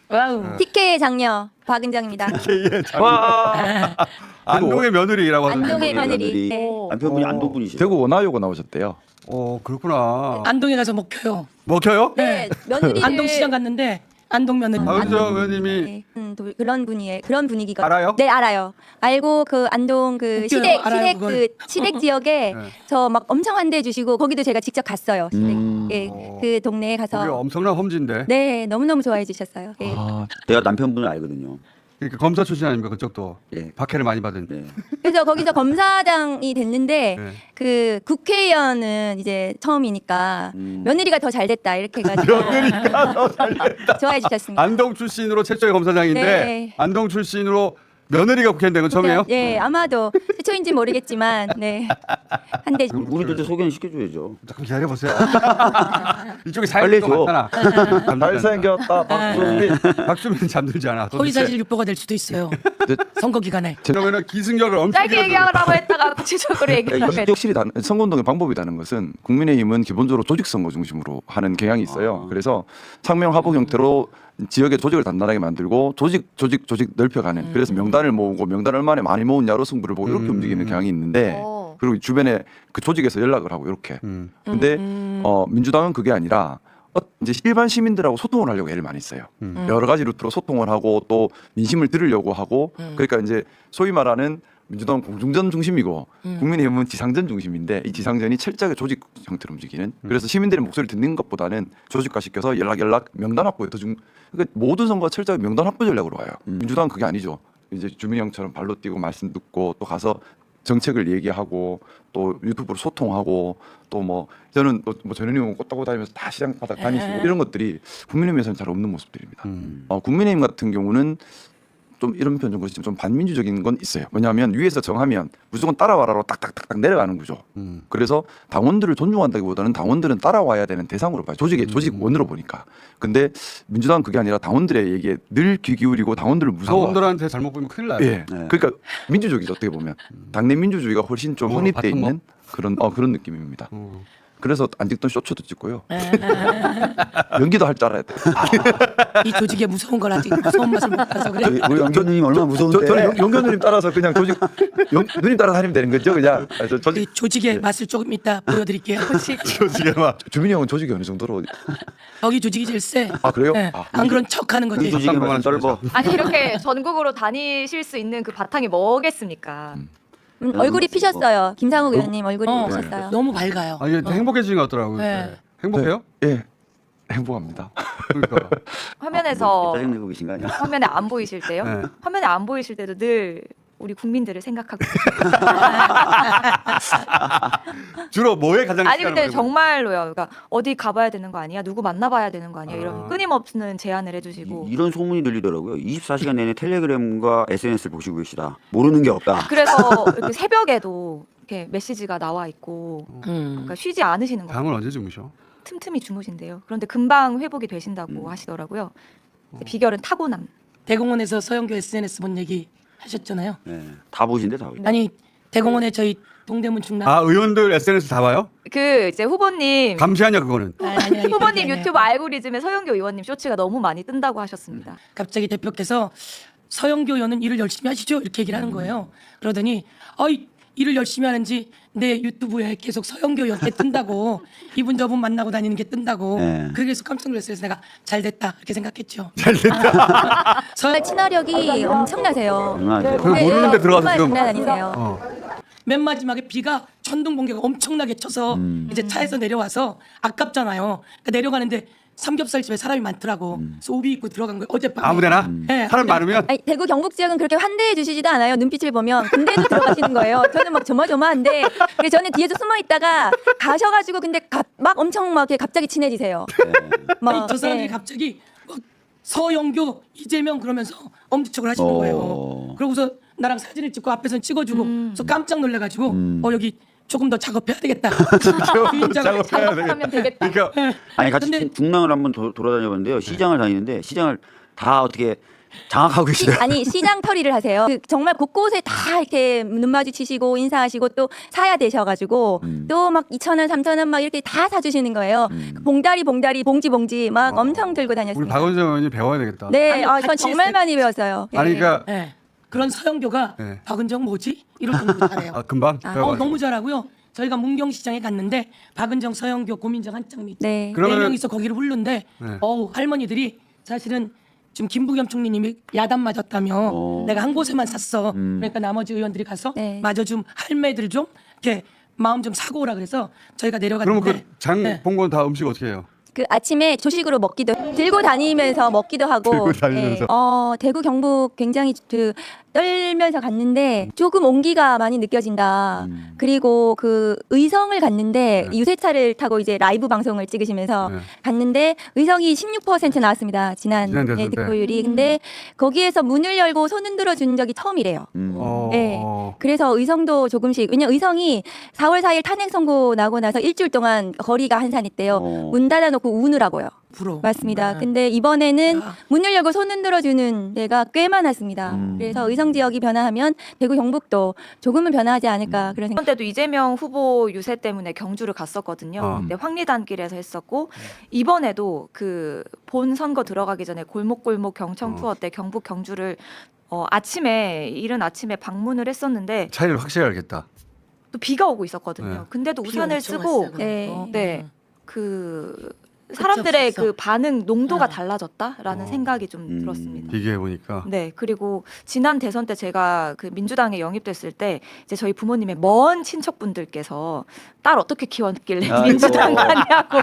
와우. TK의 장녀 박은정입니다. 와. 안동의 며느리라고 하던데. 안동의 며느리. 네. 남편분이 안동분이시죠? 대구 원화여고 나오셨대요. 그렇구나. 안동에 가서 먹혀요. 먹혀요? 네. 며느리를 안동시장 갔는데 안동 며느리. 박은정 의원님이 네, 그런 분이에요. 그런 분위기가. 알아요? 네, 알아요. 알고 그 안동 그 웃겨요. 알아요, 그걸. 그 시댁 지역에 네. 저 막 엄청 환대해 주시고 거기도 제가 직접 갔어요. 시댁. 예, 그 동네에 거기 가서 엄청난 험지인데. 네, 너무너무 좋아해 주셨어요. 예. 아, 내가 남편분을 알거든요. 그러니까 검사 출신 아닙니까 그쪽도. 예. 박해를 많이 받은. 네. 그래서 거기서 검사장이 됐는데 네. 그 국회의원은 이제 처음이니까 며느리가 더 잘 됐다 이렇게 해가지고 며느리가 더 잘됐다. 좋아해 주셨습니다. 안동 출신으로 최초의 검사장인데 네. 안동 출신으로 며느리가 국회의원 된 건 처음이에요? 예, 아마도 최초인지 모르겠지만 네. 한대 우리도 이제 소개는 시켜줘야죠. 잠깐 기다려 보세요. 이쪽에 빨리 사연이 또 줘. 많잖아. 잘생겼다 박수빈. 박수빈 잠들지 않아. 허위사실 유포가 될 수도 있어요. 선거 기간에. 그러면은 기승전을 엄청 짧게 얘기하라고 했다가 구체적으로 얘기하고 이게 확실히 선거운동의 방법이라는 것은 국민의힘은 기본적으로 조직선거 중심으로 하는 경향이 있어요. 그래서 창명 하복 형태로 지역의 조직을 단단하게 만들고 조직 넓혀가는. 그래서 명단을 모으고 명단을 얼마나 많이 모으냐로 승부를 보고 이렇게 움직이는 경향이 있는데 그리고 주변에 그 조직에서 연락을 하고 이렇게. 근데 민주당은 그게 아니라 이제 일반 시민들하고 소통을 하려고 애를 많이 써요. 여러 가지 루트로 소통을 하고 또 민심을 들으려고 하고 그러니까 이제 소위 말하는 민주당은 공중전 중심이고 국민의힘은 지상전 중심인데 이 지상전이 철저하게 조직 형태로 움직이는 그래서 시민들의 목소리를 듣는 것보다는 조직화 시켜서 연락 명단 확보에 더 그러니까 모든 선거가 철저하게 명단 확보 전략으로 와요. 민주당은 그게 아니죠. 이제 주민이 형처럼 발로 뛰고 말씀 듣고 또 가서 정책을 얘기하고 또 유튜브로 소통하고 또 뭐 저는 뭐 전현희 꽃 따고 다니면서 다 시장 바닥 다니시고 이런 것들이 국민의힘에서는 잘 없는 모습들입니다. 국민의힘 같은 경우는 좀 이런 표현 좀 반민주적인 건 있어요. 뭐냐면 위에서 정하면 무조건 따라와라로 딱딱딱딱 내려가는 구조. 그래서 당원들을 존중한다기보다는 당원들은 따라와야 되는 대상으로 봐요. 조직원으로 보니까. 근데 민주당은 그게 아니라 당원들의 얘기에 늘 귀 기울이고 당원들을 무서워하고. 당원들한테 잘못 보면 큰일 나요. 예. 그러니까 민주적이죠 어떻게 보면. 당내 민주주의가 훨씬 좀 확립돼 있는 그런 느낌입니다. 그래서 안 찍던 쇼츠도 찍고요. 연기도 할 줄 알아야 돼. 이 조직의 무서운 걸 아직 무서운 맛을 못 봐서 그래. 우리 영견님이 얼마나 무서운데. 저는 용견 누님 따라서 그냥 누님 따라 다니면 되는 거죠 그냥. 이 조직의 맛을 조금 이따 보여드릴게요. 조직에 막 주민이 형은 조직이 어느 정도로. 여기 조직이 제일 세. 아 그래요? 네. 아, 안 그런 척하는 그 거지. 조직에 만 떨버. 아니 이렇게 전국으로 다니실 수 있는 그 바탕이 뭐겠습니까? 얼굴이 피셨어요. 김상욱 의원님 얼굴이 피셨어요. 너무 밝아요. 이게 행복해지는 것 같더라고요. 네. 행복해요? 예. 행복합니다. 그러니까. 화면에서 짜증내고 계신 거 아니야? 화면에 안 보이실 때요? 네. 화면에 안 보이실 때도 늘 우리 국민들을 생각하고 주로 뭐에 가장 아니 시간을 근데 보내고 정말로요. 그러니까 어디 가봐야 되는 거 아니야? 누구 만나봐야 되는 거 아니야? 이런 끊임없는 제안을 해주시고 이런 소문이 들리더라고요. 24시간 내내 텔레그램과 SNS를 보시고 계시다. 모르는 게 없다. 그래서 이렇게 새벽에도 이렇게 메시지가 나와 있고 그러니까 쉬지 않으시는 거예요. 잠을 언제 주무셔? 틈틈이 주무신대요. 그런데 금방 회복이 되신다고 하시더라고요. 비결은 타고남. 대공원에서 서영교 SNS 본 얘기 하셨잖아요. 네. 다 보신데 다 보신데. 아니 대공원에 저희 동대문 충남. 의원들 SNS 다 봐요? 그 이제 후보님 감시하냐 그거는? 아니, 후보님 아니. 유튜브 알고리즘에 서영교 의원님 쇼츠가 너무 많이 뜬다고 하셨습니다. 갑자기 대표께서 서영교 의원은 일을 열심히 하시죠 이렇게 얘기를 하는 거예요. 그러더니 일을 열심히 하는지 내 유튜브에 계속 서영교 의원께 뜬다고 이분 저분 만나고 다니는 게 뜬다고 네. 그래서 깜짝 놀랐어요. 그래서 내가 잘 됐다 이렇게 생각했죠. 정말 친화력이 엄청나세요. 얼마나 그걸 모르는데 들어가서 정말 지금. 장난 아니세요. 맨 마지막에 비가 천둥 번개가 엄청나게 쳐서 이제 차에서 내려와서 아깝잖아요. 그러니까 내려가는데 삼겹살 집에 사람이 많더라고. 그래서 오비 입고 들어간 거예요. 어젯밤에. 아무데나? 네, 사람 많으면? 아니, 대구 경북 지역은 그렇게 환대해 주시지도 않아요. 눈빛을 보면. 근데도 들어가시는 거예요. 저는 막 조마조마한데 그래서 저는 뒤에서 숨어 있다가 가셔가지고 근데 막 엄청 막 이렇게 갑자기 친해지세요. 아니, 저 사람들이 갑자기 막 서영교, 이재명 그러면서 엄지척을 하시는 거예요. 그러고서 나랑 사진을 찍고 앞에서 찍어주고 그래서 깜짝 놀래가지고 여기 조금 더 작업해야 되겠다. 하면 되겠다. 그러니까 아니 같이 근데- 중랑을 한번 돌아다녀봤는데요. 시장을 다니는데 시장을 다 어떻게 장악하고 계시다. 아니 시장 털이를 하세요. 그 정말 곳곳에 다 이렇게 눈 마주치시고 인사하시고 또 사야 되셔가지고 또 막 2,000원, 3,000원 막 이렇게 다 사주시는 거예요. 봉다리, 봉지 막 엄청 들고 우리 다녔습니다. 박은정 의원이 배워야 되겠다. 네, 아니, 전 같이 정말 했어요. 많이 배웠어요. 예. 아니 그러니까 예. 그런 서영교가 네. 박은정 뭐지? 이럴 정도로 잘해요. 금방 배워가지고. 너무 잘하고요. 저희가 문경시장에 갔는데 박은정, 서영교, 고민정 한장 밑 네. 그러면은- 4명이서 거기를 훑는데 네. 할머니들이 사실은 지금 김부겸 총리님이 야단 맞았다며 내가 한 곳에만 샀어. 그러니까 나머지 의원들이 가서 네. 마저 좀 할매들 좀 이렇게 마음 좀 사고 오라 그래서 저희가 그러면 내려갔는데 그장 네. 본 건 다 음식 어떻게 해요? 그 아침에 조식으로 먹기도 들고 다니면서 먹기도 하고 들고 다니면서. 대구 경북 굉장히 떨면서 갔는데 조금 온기가 많이 느껴진다. 그리고 그 의성을 갔는데 네. 유세차를 타고 이제 라이브 방송을 찍으시면서 네. 갔는데 의성이 16% 나왔습니다. 지난 지난 대선 때. 득표율이. 근데 거기에서 문을 열고 손 흔들어 준 적이 처음이래요. 네. 그래서 의성도 조금씩 왜냐 의성이 4월 4일 탄핵 선고 나고 나서 일주일 동안 거리가 한산했대요. 문 닫아놓고 우느라고요. 부러워. 맞습니다. 네. 근데 이번에는 야. 문을 열고 손 흔들어 주는 데가 꽤 많았습니다. 그래서 의성 지역이 변화하면 대구 경북도 조금은 변화하지 않을까 그런 생각. 이번 때도 이재명 후보 유세 때문에 경주를 갔었거든요. 근데 황리단길에서 했었고 이번에도 그 본 선거 들어가기 전에 골목골목 경청 투어 때 경북 경주를 아침에 이른 아침에 방문을 했었는데 차이를 확실히 알겠다. 또 비가 오고 있었거든요. 네. 근데도 비 우산을 엄청 쓰고 왔어요, 그래서. 네. 그 사람들의 없었어. 그 반응 농도가 네. 달라졌다라는 생각이 좀 들었습니다. 비교해 보니까. 네, 그리고 지난 대선 때 제가 그 민주당에 영입됐을 때 이제 저희 부모님의 먼 친척분들께서 딸 어떻게 키웠길래 아이고. 민주당 가냐고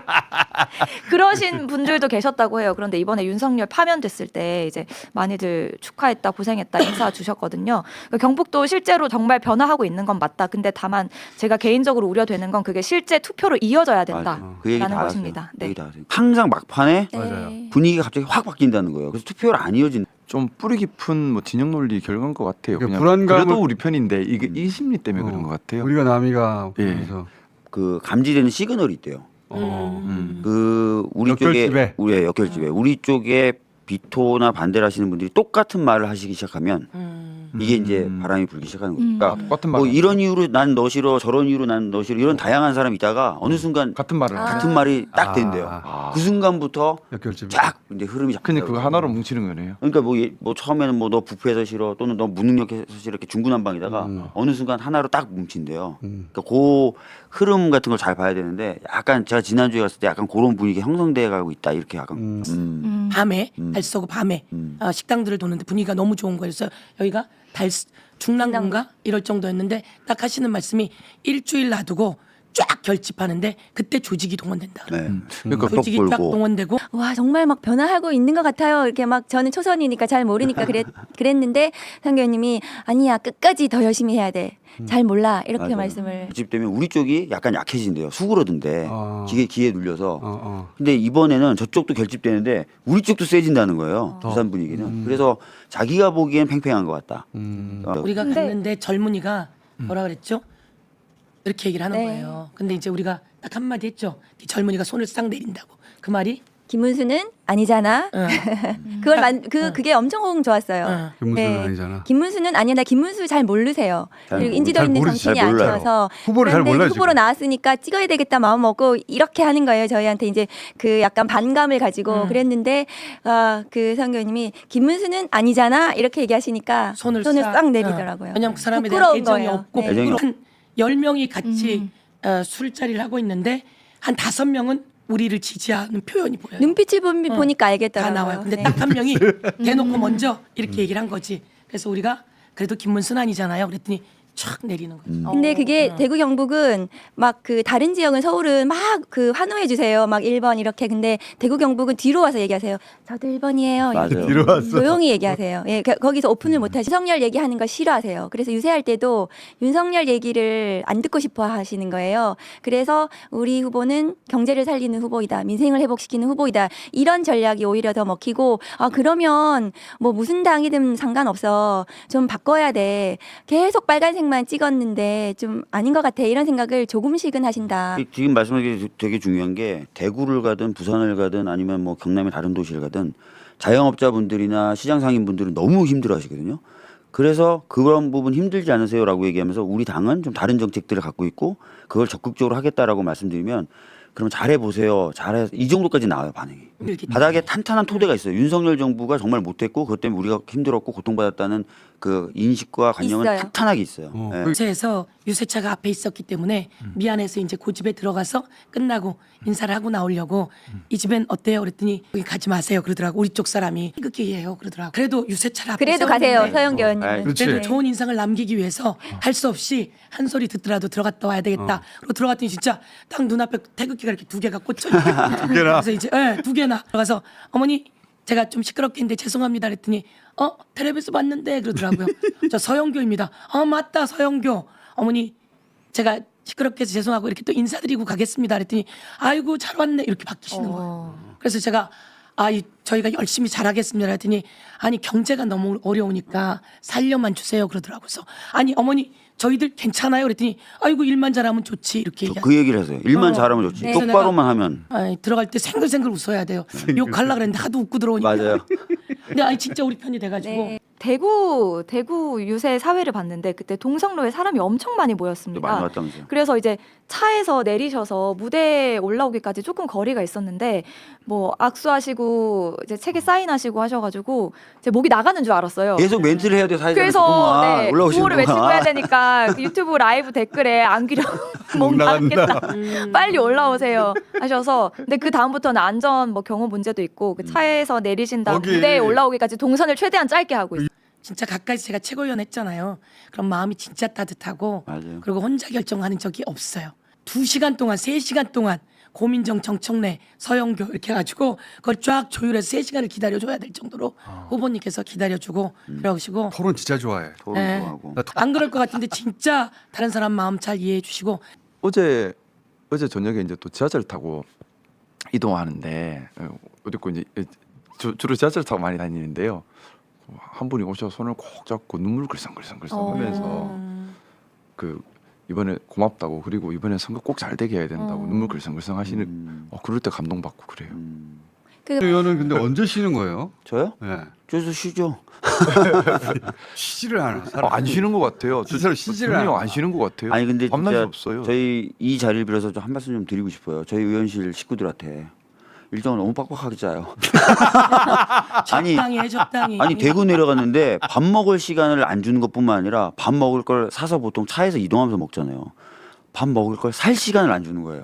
그러신 분들도 계셨다고 해요. 그런데 이번에 윤석열 파면됐을 때 이제 많이들 축하했다, 고생했다 인사 주셨거든요. 그러니까 경북도 실제로 정말 변화하고 있는 건 맞다. 근데 다만 제가 개인적으로 우려되는 건 그게 실제 투표로 이어져야 된다라는 그 얘기 다 하세요. 것입니다. 그 네. 얘기 다 하세요. 항상 막판에 맞아요. 분위기가 갑자기 확 바뀐다는 거예요. 그래서 투표를 안 이어진. 좀 뿌리 깊은 뭐 진영 논리 결과인 것 같아요. 그러니까 그냥 불안감을- 그래도 우리 편인데 이게 이 심리 때문에 그런 것 같아요. 우리가 남이가 예. 그래서 그 감지되는 시그널이 있대요. 음. 그 우리 역결집에. 쪽에 우리 역결집에 우리 쪽에 비토나 반대를 하시는 분들이 똑같은 말을 하시기 시작하면 이게 이제 바람이 불기 시작하는 거니까 똑같은 뭐 말 이런 이유로 난 너 싫어 저런 이유로 난 너 싫어 이런 다양한 사람이 있다가 어느 순간 같은 말을 같은 말이 딱 아. 된대요. 아. 그 순간부터 역결집에. 쫙 이제 흐름이 근데 잡힌다고 그거 하나로 뭉치는 거네요. 그러니까 뭐 처음에는 뭐 너 부패해서 싫어 또는 너 무능력해서 싫어 이렇게 중구난방이다가 어느 순간 하나로 딱 뭉친대요. 그러니까 그 흐름 같은 걸 잘 봐야 되는데 약간 제가 지난주에 갔을 때 약간 그런 분위기 형성돼 가고 있다 이렇게 약간 밤에 달 쏘고 밤에 식당들을 도는데 분위기가 너무 좋은 거예요. 그래서 여기가 중랑구인가 이럴 정도였는데 딱 하시는 말씀이 일주일 놔두고 쫙 결집하는데 그때 조직이 동원된다. 네. 그러니까 조직이 쫙 벌고. 동원되고 와 정말 막 변화하고 있는 것 같아요. 이렇게 막 저는 초선이니까 잘 모르니까 그랬는데 상교님이 아니야 끝까지 더 열심히 해야 돼. 잘 몰라 이렇게 맞아요. 말씀을. 집 때문에 우리 쪽이 약간 약해진대요. 수그러든데 기에 눌려서. 근데 이번에는 저쪽도 결집되는데 우리 쪽도 세진다는 거예요. 부산 분위기는. 그래서 자기가 보기엔 팽팽한 것 같다. 우리가 근데- 갔는데 젊은이가 뭐라 그랬죠? 이렇게 얘기를 하는 네. 거예요. 근데 이제 우리가 딱 한마디 했죠. 이 젊은이가 손을 싹 내린다고. 그 말이 김문수는 아니잖아. 그게 엄청 좋았어요. 김문수는 아니잖아. 김문수는 아니야. 나 김문수 잘 모르세요. 그리고 인지도 잘 있는 모르지, 정치인이 잘 몰라요. 아니어서 후보를 잘 그런데 몰라요, 후보로 지금. 나왔으니까 찍어야 되겠다 마음 먹고 이렇게 하는 거예요. 저희한테 이제 그 약간 반감을 가지고 그랬는데 그 선교님이 김문수는 아니잖아 이렇게 얘기하시니까 손을 싹 내리더라고요. 왜냐면 그 사람에 대한 부끄러운 애정이 거예요. 없고 네. 애정이 한 10명이 같이 술자리를 하고 있는데 한 5명은 우리를 지지하는 표현이 보여요. 눈빛을 보니까 다 알겠더라고요. 나와요. 근데 네. 딱 한 명이 대놓고 먼저 이렇게 얘기를 한 거지. 그래서 우리가 그래도 김문순 아니잖아요. 그랬더니 촥 내리는 거죠. 근데 그게 대구 경북은 막 그 다른 지역은 서울은 막 그 환호해 주세요. 막 1번 이렇게. 근데 대구 경북은 뒤로 와서 얘기하세요. 저도 1번이에요. 맞아요. 뒤로 왔어. 조용히 얘기하세요. 예, 거기서 오픈을 못 하시. 윤석열 얘기하는 거 싫어하세요. 그래서 유세할 때도 윤석열 얘기를 안 듣고 싶어 하시는 거예요. 그래서 우리 후보는 경제를 살리는 후보이다. 민생을 회복시키는 후보이다. 이런 전략이 오히려 더 먹히고 그러면 뭐 무슨 당이든 상관없어. 좀 바꿔야 돼. 계속 빨간색만 찍었는데 좀 아닌 것 같아. 이런 생각을 조금씩은 하신다. 지금 말씀하신 게 되게 중요한 게 대구를 가든 부산을 가든 아니면 뭐 경남의 다른 도시를 가든 자영업자분들이나 시장 상인분들은 너무 힘들어하시거든요. 그래서 그런 부분 힘들지 않으세요라고 얘기하면서 우리 당은 좀 다른 정책들을 갖고 있고 그걸 적극적으로 하겠다라고 말씀드리면 그럼 잘해보세요. 이 정도까지 나와요, 반응이. 이렇게 바닥에 탄탄한 토대가 있어요. 윤석열 정부가 정말 못했고 그것 때문에 우리가 힘들었고 고통받았다는 그 인식과 관념은 있어요. 탄탄하게 있어요. 예. 유세에서 유세차가 앞에 있었기 때문에 미안해서 이제 그 집에 들어가서 끝나고 인사를 하고 나오려고 이 집엔 어때요? 그랬더니 거기 가지 마세요 그러더라고. 우리 쪽 사람이 희극기예요 그러더라고. 그래도 유세차를 앞에 그래도 가세요, 세웠는데 서영교 아이, 의원님은. 그렇지. 그래도 좋은 인상을 남기기 위해서 할 수 없이 한 소리 듣더라도 들어갔다 와야 되겠다. 그리고 들어갔더니 진짜 딱 눈앞에 태극기가 이렇게 2개가 꽂혀 있고 두 개나? 그래서 이제 2개나 들어가서 어머니 제가 좀 시끄럽게 했는데 죄송합니다 그랬더니 텔레비에서 봤는데 그러더라고요. 저 서영교입니다. 맞다 서영교. 어머니 제가 시끄럽게 해서 죄송하고 이렇게 또 인사드리고 가겠습니다 그랬더니 아이고 잘 왔네 이렇게 바뀌시는 거예요. 그래서 제가 저희가 열심히 잘하겠습니다 그랬더니 아니 경제가 너무 어려우니까 살려만 주세요 그러더라고요. 그래서 아니 어머니 저희들 괜찮아요 그랬더니 아이고 일만 잘하면 좋지 이렇게 얘기하고 그 얘기를 하세요. 일만 잘하면 좋지. 네. 똑바로만 하면. 들어갈 때 생글생글 웃어야 돼요. 욕하려고 그랬는데 하도 웃고 들어오니까. 맞아요. 근데 진짜 우리 편이 돼가지고 네. 대구 유세 사회를 봤는데 그때 동성로에 사람이 엄청 많이 모였습니다. 많이 왔다면서요. 그래서 이제 차에서 내리셔서 무대에 올라오기까지 조금 거리가 있었는데 뭐 악수하시고 이제 책에 사인하시고 하셔가지고 제 목이 나가는 줄 알았어요. 계속 멘트를 해야 돼 사회자는 그래서 네, 올라오시는 구호를 외치고 해야 되니까 그 유튜브 라이브 댓글에 안기령 목 나갔겠다. 빨리 올라오세요 하셔서 근데 그 다음부터는 안전 뭐 경호 문제도 있고 그 차에서 내리신 다음 거기- 무대에 올라오기까지 동선을 최대한 짧게 하고 있어요. 진짜 가까이서 제가 최고위원 했잖아요. 그럼 마음이 진짜 따뜻하고 맞아요. 그리고 혼자 결정하는 적이 없어요. 2시간 동안 3시간 동안 고민정 정청래 서영교 이렇게 해가지고 그걸 쫙 조율해서 3시간을 기다려줘야 될 정도로 후보님께서 기다려주고 그러시고 토론 진짜 좋아해. 토론 네. 좋아하고. 안 그럴 것 같은데 진짜 다른 사람 마음 잘 이해해 주시고 어제 저녁에 이제 또 지하철 타고 이동하는데 어디고 이제 주로 지하철 타고 많이 다니는데요. 한 분이 오셔서 손을 꼭 잡고 눈물 글썽글썽 하면서 그 이번에 고맙다고 그리고 이번에 선거 꼭 잘 되게 해야 된다고 눈물 글썽글썽 하시는 그럴 때 감동받고 그래요. 그 의원은 근데 언제 쉬는 거예요? 저요? 네. 저기서 쉬죠. 쉬지를 않아. 사람. 안 쉬는 것 같아요. 진짜로 쉬지를 분명 않아. 안 쉬는 것 같아요. 아니 근데 밤낮이 진짜 없어요. 저희 이 자리를 빌어서 좀 한 말씀 좀 드리고 싶어요. 저희 의원실 식구들한테 일정을 너무 빡빡하게 짜요. 아니 적당히 아니 대구 내려갔는데 밥 먹을 시간을 안 주는 것뿐만 아니라 밥 먹을 걸 사서 보통 차에서 이동하면서 먹잖아요. 밥 먹을 걸 살 시간을 안 주는 거예요.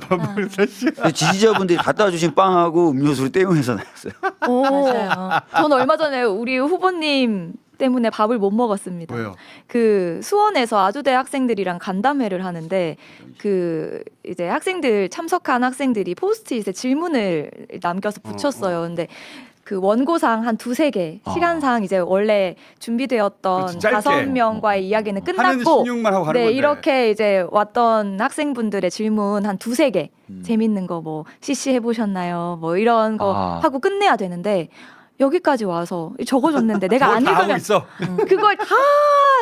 그래서 지지자분들이 갖다 주신 빵하고 음료수를 떼용해서 나왔어요. 맞아요. 저는 얼마 전에 우리 후보님 때문에 밥을 못 먹었습니다. 왜요? 그 수원에서 아주대 학생들이랑 간담회를 하는데 그 이제 학생들 참석한 학생들이 포스트잇에 질문을 남겨서 붙였어요. 근데 그 원고상 한 2-3개 시간상 이제 원래 준비되었던 그렇지, 짧게. 5명과의 이야기는 하는 끝났고 16만 하고 가는 네, 건데. 이렇게 이제 왔던 학생분들의 질문 한 2-3개 재밌는 거 뭐 CC 해보셨나요? 뭐 이런 거 하고 끝내야 되는데 여기까지 와서 적어줬는데 내가 안 그걸 다 하고 읽으면 있어. 그걸 다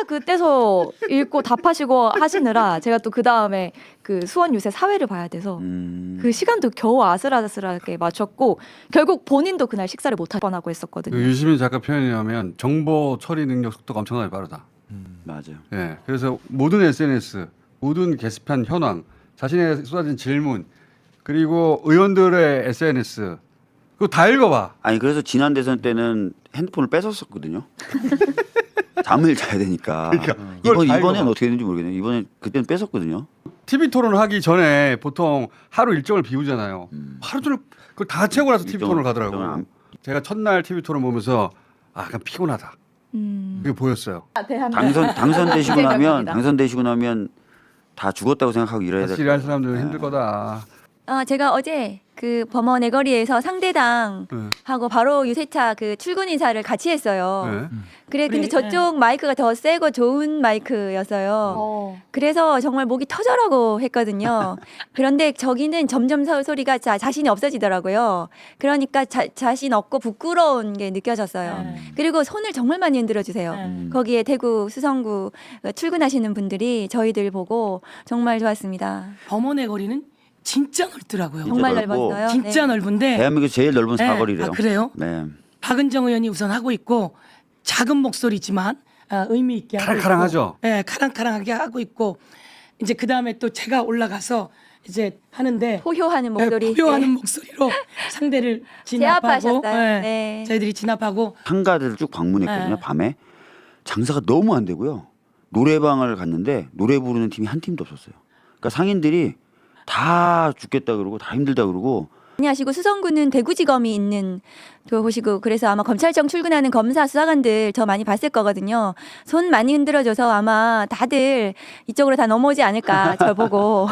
그때서 읽고 답하시고 하시느라 제가 또 그 다음에 그 수원 유세 사회를 봐야 돼서 그 시간도 겨우 아슬아슬하게 맞췄고 결국 본인도 그날 식사를 못 할 뻔하고 했었거든요. 그 유시민 작가 표현이라면 정보 처리 능력 속도가 엄청나게 빠르다. 맞아요. 예. 그래서 모든 SNS, 모든 게시판 현황, 자신의 쏟아진 질문, 그리고 의원들의 SNS 그거 다 읽어봐. 아니 그래서 지난 대선 때는 핸드폰을 뺏었었거든요. 잠을 자야 되니까. 그걸 다 이번엔 읽어봐. 어떻게 되는지 모르겠네요. 이번엔 그때는 뺏었거든요. TV 토론을 하기 전에 보통 하루 일정을 비우잖아요. 하루 종일 그걸 다 채우고 나서 TV 토론을 가더라고. 일정을 안- 제가 첫날 TV 토론 보면서 약간 피곤하다. 그게 보였어요. 당선되시고 나면 생각합니다. 당선되시고 나면 다 죽었다고 생각하고 일해야 될 같이 일할 사람들은 힘들 거다. 제가 어제 그 범어 내거리에서 상대당하고 바로 유세차 그 출근 인사를 같이 했어요. 네. 그래 근데 그래, 저쪽 마이크가 더 세고 좋은 마이크였어요. 그래서 정말 목이 터져라고 했거든요. 그런데 저기는 점점 소리가 자신이 없어지더라고요. 그러니까 자신 없고 부끄러운 게 느껴졌어요. 그리고 손을 정말 많이 흔들어 주세요. 거기에 대구 수성구 출근하시는 분들이 저희들 보고 정말 좋았습니다. 범원의 거리는 진짜 넓더라고요. 정말 넓고 넓었어요. 진짜 네. 넓은데 대한민국 제일 넓은 네. 사거리래요. 아, 그래요? 네. 박은정 의원이 우선 하고 있고 작은 목소리지만 의미 있게 하고 카랑카랑하죠? 있고, 예, 카랑카랑하게 하고 있고 이제 그 다음에 또 제가 올라가서 이제 하는데 포효하는 목소리. 포효하는 네. 목소리로 상대를 진압하고 제압하셨어요. 예, 네. 저희들이 진압하고 상가들을 쭉 방문했거든요. 네. 밤에 장사가 너무 안 되고요. 노래방을 갔는데 노래 부르는 팀이 한 팀도 없었어요. 그러니까 상인들이 다 죽겠다 그러고 다 힘들다 그러고 많이 하시고 수성구는 대구지검이 있는 곳이고 그래서 아마 검찰청 출근하는 검사 수사관들 저 많이 봤을 거거든요. 손 많이 흔들어줘서 아마 다들 이쪽으로 다 넘어오지 않을까 저 보고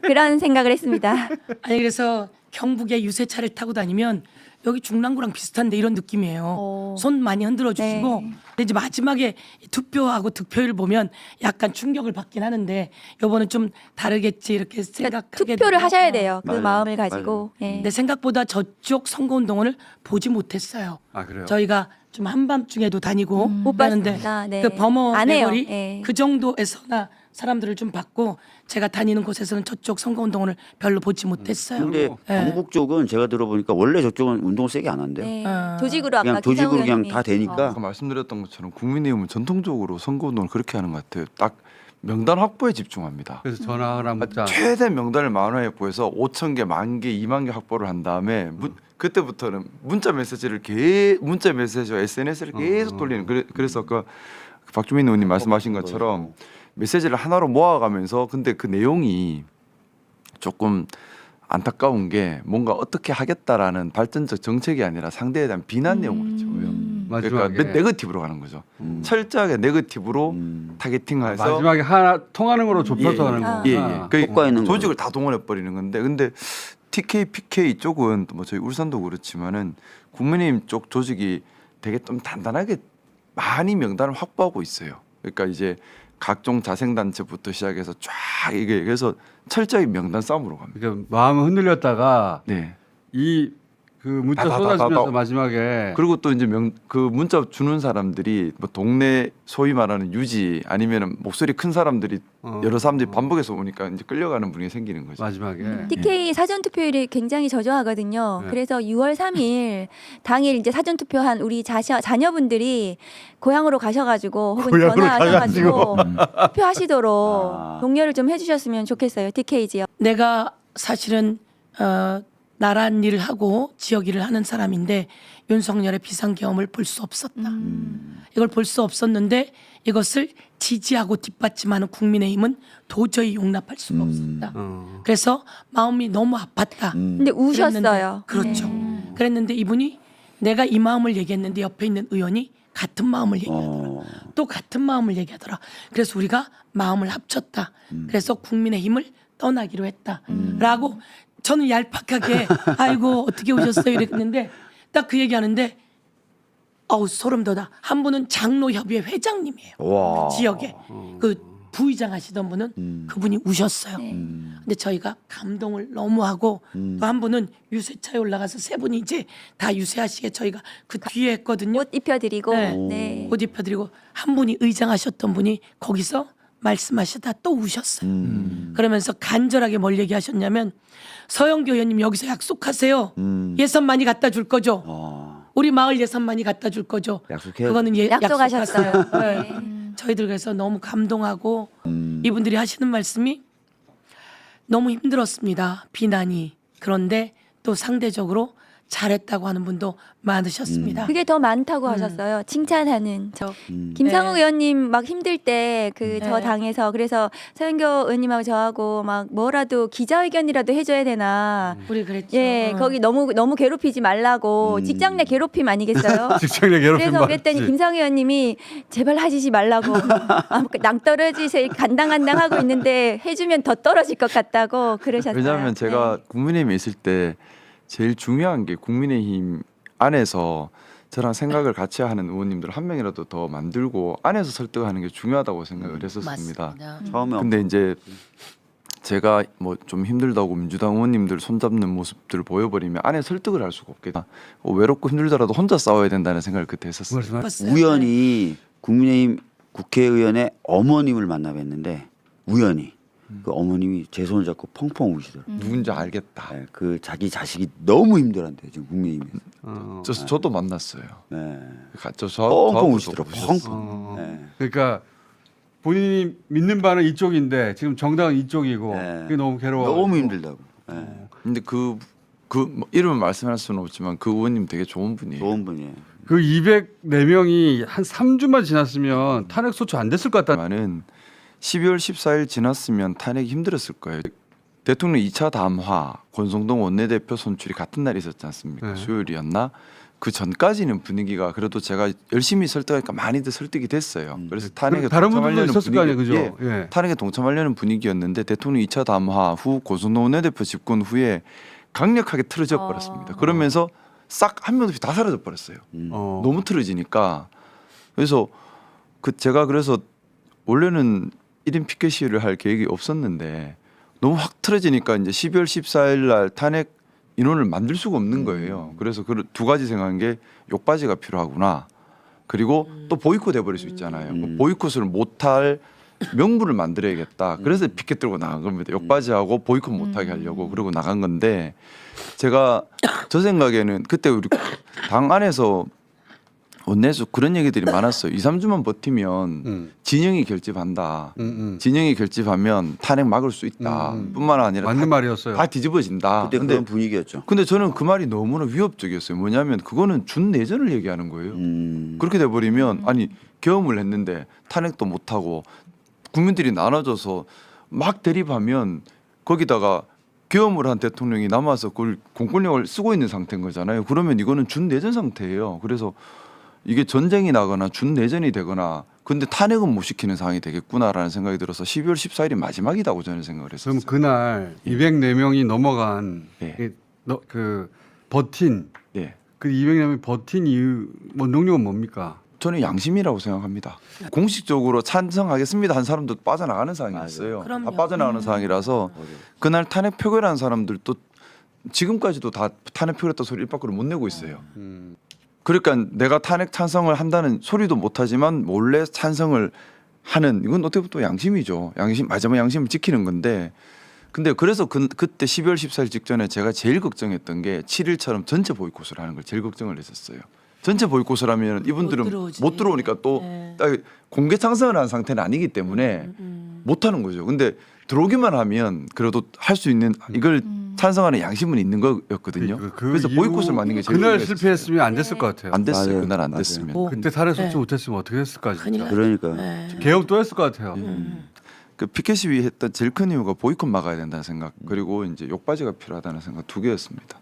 그런 생각을 했습니다. 아니 그래서 경북에 유세차를 타고 다니면 여기 중랑구랑 비슷한데 이런 느낌이에요. 손 많이 흔들어 주시고 네. 근데 이제 마지막에 투표하고 득표율을 보면 약간 충격을 받긴 하는데 요번은 좀 다르겠지 이렇게 그러니까 생각하게 투표를 되고. 하셔야 돼요. 그 맞아요. 마음을 가지고. 예. 근데 생각보다 저쪽 선거운동을 보지 못했어요. 아 그래요? 저희가 좀 한밤중에도 다니고 못 하는데 봤습니다. 네. 그 범어 안 해요. 내거리 예. 그 정도에서나 사람들을 좀 봤고 제가 다니는 곳에서는 저쪽 선거운동을 별로 보지 못했어요. 근데 네. 경북 쪽은 제가 들어보니까 원래 저쪽은 운동을 세게 안 한대요. 네. 어. 조직으로 아까 그냥 조직으로 김상우 그냥 의원님이. 다 되니까 아까 말씀드렸던 것처럼 국민의힘은 전통적으로 선거운동을 그렇게 하는 것 같아요. 딱 명단 확보에 집중합니다. 그래서 전화랑 문자. 최대 명단을 만화에 보여서 5천 개, 1만 개, 2만 개 확보를 한 다음에 그때부터는 문자 메시지와 SNS를 계속 돌리는. 그래서 그 박주민 의원님 말씀하신 것처럼 메시지를 하나로 모아가면서 근데 그 내용이 조금 안타까운 게 뭔가 어떻게 하겠다라는 발전적 정책이 아니라 상대에 대한 비난 내용으로 찍어요. 그러니까 마지막에 네거티브로 가는 거죠. 철저하게 네거티브로 타겟팅해서 마지막에 하나 통하는 거로 좁혀서 예, 하는 아. 거구나. 예. 그 효과 있는 조직을 다 동원해 버리는 건데 근데 TK, PK 쪽은 뭐 저희 울산도 그렇지만은 국민의힘 쪽 조직이 되게 좀 단단하게 많이 명단을 확보하고 있어요. 그러니까 이제 각종 자생단체부터 시작해서 쫙 이게 그래서 철저히 명단 싸움으로 갑니다. 그러니까 마음은 흔들렸다가 네. 이 그 문자 다, 쏟아지면서 다. 마지막에 그리고 또 이제 그 문자 주는 사람들이 뭐 동네 소위 말하는 유지 아니면은 목소리 큰 사람들이 여러 사람들이 반복해서 오니까 이제 끌려가는 분위기 생기는 거죠. 마지막에 TK 사전 투표율이 굉장히 저조하거든요. 네. 그래서 6월 3일 당일 이제 사전 투표한 우리 자녀분들이 고향으로 가셔가지고 혹은 고향으로 전화하셔가지고 투표하시도록 아. 독려를 좀 해주셨으면 좋겠어요. TK 지역. 내가 사실은 나란 일을 하고 지역 일을 하는 사람인데 윤석열의 비상계엄을 볼 수 없었다. 이걸 볼 수 없었는데 이것을 지지하고 뒷받침하는 국민의힘은 도저히 용납할 수가 없었다. 그래서 마음이 너무 아팠다. 근데 우셨어요. 그렇죠. 그랬는데 이분이 내가 이 마음을 얘기했는데 옆에 있는 의원이 같은 마음을 얘기하더라. 또 같은 마음을 얘기하더라. 그래서 우리가 마음을 합쳤다. 그래서 국민의힘을 떠나기로 했다. 라고 저는 얄팍하게 아이고 어떻게 오셨어요 이랬는데 딱 그 얘기하는데 어우 소름 돋아. 한 분은 장로협의회 회장님이에요. 와. 그 지역에 그 부의장 하시던 분은 그분이 우셨어요. 근데 저희가 감동을 너무 하고 또 한 분은 유세차에 올라가서 세 분이 이제 다 유세하시게 저희가 그 뒤에 했거든요. 옷 입혀드리고. 네. 네. 옷 입혀드리고 한 분이 의장하셨던 분이 거기서 말씀하시다 또 우셨어요. 그러면서 간절하게 뭘 얘기하셨냐면 서영교 의원님 여기서 약속하세요. 예산 많이 갖다 줄 거죠. 우리 마을 예산 많이 갖다 줄 거죠. 약속해요. 그거는 약속하셨어요. 약속하세요. 네. 저희들 그래서 너무 감동하고 이분들이 하시는 말씀이 너무 힘들었습니다. 비난이. 그런데 또 상대적으로 잘했다고 하는 분도 많으셨습니다. 그게 더 많다고 하셨어요. 칭찬하는 저 김상우 네. 의원님 막 힘들 때 그 저 네. 당에서 그래서 서영교 의원님하고 저하고 막 뭐라도 기자회견이라도 해줘야 되나. 우리 그랬죠. 예, 거기 너무 괴롭히지 말라고 직장 내 괴롭힘 아니겠어요? 직장 내 괴롭힘 그래서 그랬더니 맞지. 김상우 의원님이 제발 하시지 말라고 낭떠러지세 간당간당 하고 있는데 해주면 더 떨어질 것 같다고 그러셨어요. 왜냐하면 제가 네. 국민의힘에 있을 때 제일 중요한 게 국민의힘 안에서 저랑 생각을 같이 하는 의원님들 한 명이라도 더 만들고 안에서 설득하는 게 중요하다고 생각을 했었습니다. 처음에 근데 이제 제가 뭐 좀 힘들다고 민주당 의원님들 손잡는 모습들을 보여버리면 안에 설득을 할 수가 없겠다. 외롭고 힘들더라도 혼자 싸워야 된다는 생각을 그때 했었어요. 봤어요? 우연히 국민의힘 국회의원의 어머님을 만나 뵀는데 우연히 그 어머님이 제 손을 잡고 펑펑 우시더라고요. 누군지 알겠다. 네, 그 자기 자식이 너무 힘들었대요 지금 국민의힘에서. 저도 만났어요. 네. 저 펑펑 저하고도 우시더라고요. 보셨어요. 펑펑. 네. 그러니까 본인이 믿는 바는 이쪽인데 지금 정당은 이쪽이고 네. 그게 너무 괴로워. 너무 힘들다고. 네. 근데 뭐 이름을 말씀할 수는 없지만 그 의원님 되게 좋은 분이에요. 좋은 분이에요. 그 204명이 한 3주만 지났으면 탄핵 소추 안 됐을 것 같다. 많은 12월 14일 지났으면 탄핵이 힘들었을 거예요. 대통령 2차 담화, 권성동 원내대표 선출이 같은 날이 있었지 않습니까? 네. 수요일이었나? 그 전까지는 분위기가 그래도 제가 열심히 설득하니까 많이들 설득이 됐어요. 그래서 탄핵에 다른 분들도 동참하려는 있었을 거 아니에요, 분위기, 그죠? 예. 탄핵에 동참하려는 분위기였는데 대통령 2차 담화 후 권성동 원내대표 집권 후에 강력하게 틀어져 버렸습니다. 그러면서 싹 한 명 없이 다 사라져 버렸어요. 너무 틀어지니까. 그래서 제가 그래서 원래는 1인 피켓 시위를 할 계획이 없었는데 너무 확 틀어지니까 이제 12월 14일 날 탄핵 인원을 만들 수가 없는 거예요. 그래서 그 두 가지 생각한 게 욕바지가 필요하구나. 그리고 또 보이콧 해버릴 수 있잖아요. 보이콧을 못할 명분을 만들어야겠다. 그래서 피켓 들고 나간 겁니다. 욕바지하고 보이콧 못하게 하려고 그러고 나간 건데 제가 저 생각에는 그때 우리 당 안에서 원내에서 그런 얘기들이 많았어요. 2, 3주만 버티면 진영이 결집한다. 진영이 결집하면 탄핵 막을 수 있다. 뿐만 아니라 맞는 말이었어요. 다 뒤집어진다. 그때 그런 분위기였죠. 근데 저는 그 말이 너무나 위협적이었어요. 뭐냐면 그거는 준내전을 얘기하는 거예요. 그렇게 돼버리면 아니 계엄을 했는데 탄핵도 못하고 국민들이 나눠져서 막 대립하면 거기다가 계엄을 한 대통령이 남아서 그걸 공권력을 쓰고 있는 상태인 거잖아요. 그러면 이거는 준내전 상태예요. 그래서 이게 전쟁이 나거나 준내전이 되거나 근데 탄핵은 못 시키는 상황이 되겠구나라는 생각이 들어서 12월 14일이 마지막이라고 저는 생각을 했었어요. 그럼 그날 204명이 넘어간 예. 그 버틴 예. 그 204명이 버틴 이유 원동력은 뭡니까? 저는 양심이라고 생각합니다. 공식적으로 찬성하겠습니다 한 사람도 빠져나가는 상황이었어요. 그럼요. 다 빠져나가는 상황이라서 그날 탄핵 표결한 사람들도 지금까지도 다 탄핵 표결했다 소리 입 밖으로 못 내고 있어요. 그러니까 내가 탄핵 찬성을 한다는 소리도 못하지만 몰래 찬성을 하는 이건 어떻게 보면 또 양심이죠. 양심 마지막 양심을 지키는 건데 근데 그래서 그때 12월 14일 직전에 제가 제일 걱정했던 게 7일처럼 전체 보이콧을 하는 걸 제일 걱정을 했었어요. 전체 보이콧을 하면 이분들은 들어오지. 못 들어오니까 또 네. 딱 공개 찬성을 한 상태는 아니기 때문에 못 하는 거죠. 근데 들어오기만 하면 그래도 할 수 있는 이걸 찬성하는 양심은 있는 거였거든요. 그래서 이후 보이콧을 만든 게 제일 그날 중요했었어요. 실패했으면 안 됐을 것 같아요. 안 됐어요. 맞아요. 그날 안 맞아요. 됐으면. 뭐, 그때 탄핵 소추 네. 못했으면 어떻게 했을까 큰일 진짜. 났- 그러니까요. 네. 개업 또 했을 것 같아요. 그 피켓 시위 했던 제일 큰 이유가 보이콧 막아야 된다는 생각 그리고 이제 욕바지가 필요하다는 생각 두 개였습니다.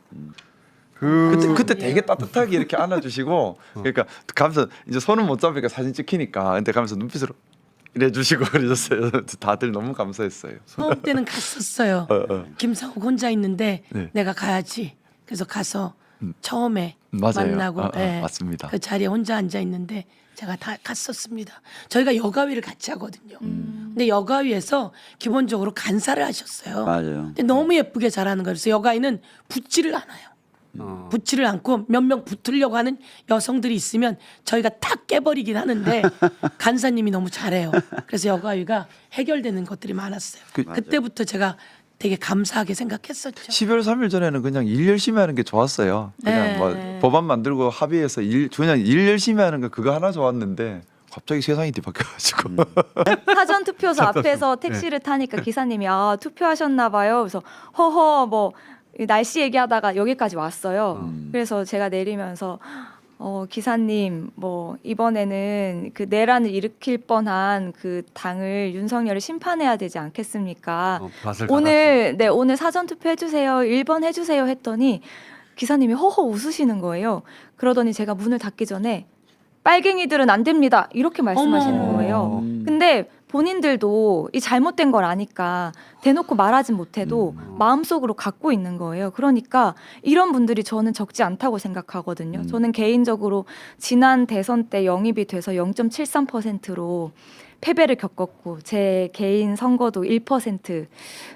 그때 되게 따뜻하게 이렇게 안아주시고 그러니까 가면서 이제 손은 못 잡으니까 사진 찍히니까 근데 가면서 눈빛으로 이래 주시고 그러셨어요. 다들 너무 감사했어요. 처음 때는 갔었어요. 김상욱 혼자 있는데 네. 내가 가야지. 그래서 가서 처음에 맞아요. 만나고 예. 맞습니다. 그 자리에 혼자 앉아 있는데 제가 다 갔었습니다. 저희가 여가위를 같이 하거든요. 근데 여가위에서 기본적으로 간사를 하셨어요. 맞아요. 근데 너무 예쁘게 잘하는 거예요. 그래서 여가위는 붙지를 않아요. 붙지를 않고 몇 명 붙으려고 하는 여성들이 있으면 저희가 탁 깨버리긴 하는데 간사님이 너무 잘해요. 그래서 여가위가 해결되는 것들이 많았어요. 그때부터 제가 되게 감사하게 생각했었죠. 12월 3일 전에는 그냥 일 열심히 하는 게 좋았어요. 그냥 네. 뭐 법안 만들고 합의해서 그냥 일 열심히 하는 거 그거 하나 좋았는데 갑자기 세상이 뒤바뀌어가지고 사전 투표소 앞에서 택시를 타니까 기사님이 아 투표하셨나 봐요. 그래서 허허 뭐 날씨 얘기하다가 여기까지 왔어요. 그래서 제가 내리면서 기사님 뭐 이번에는 그 내란을 일으킬 뻔한 그 당을 윤석열을 심판해야 되지 않겠습니까? 오늘 사전 투표 해주세요. 1번 해주세요 했더니 기사님이 허허 웃으시는 거예요. 그러더니 제가 문을 닫기 전에 빨갱이들은 안 됩니다. 이렇게 말씀하시는 어머. 거예요. 근데 본인들도 이 잘못된 걸 아니까 대놓고 말하진 못해도 마음속으로 갖고 있는 거예요. 그러니까 이런 분들이 저는 적지 않다고 생각하거든요. 저는 개인적으로 지난 대선 때 영입이 돼서 0.73%로 패배를 겪었고 제 개인 선거도 1%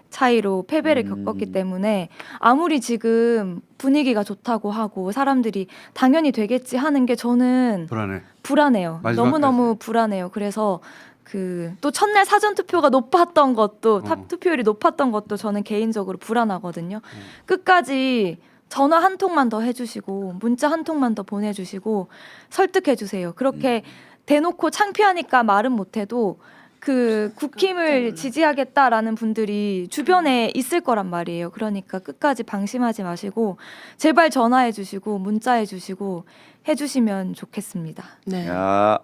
차이로 패배를 겪었기 때문에 아무리 지금 분위기가 좋다고 하고 사람들이 당연히 되겠지 하는 게 저는 불안해. 불안해요. 마지막까지. 너무너무 불안해요. 그래서 그 또 첫날 사전 투표가 높았던 것도 투표율이 높았던 것도 저는 개인적으로 불안하거든요. 끝까지 전화 한 통만 더 해주시고 문자 한 통만 더 보내주시고 설득해 주세요. 그렇게 대놓고 창피하니까 말은 못해도 그 국힘을 지지하겠다라는 분들이 주변에 있을 거란 말이에요. 그러니까 끝까지 방심하지 마시고 제발 전화해 주시고 문자해 주시고 해주시면 좋겠습니다. 네. 야.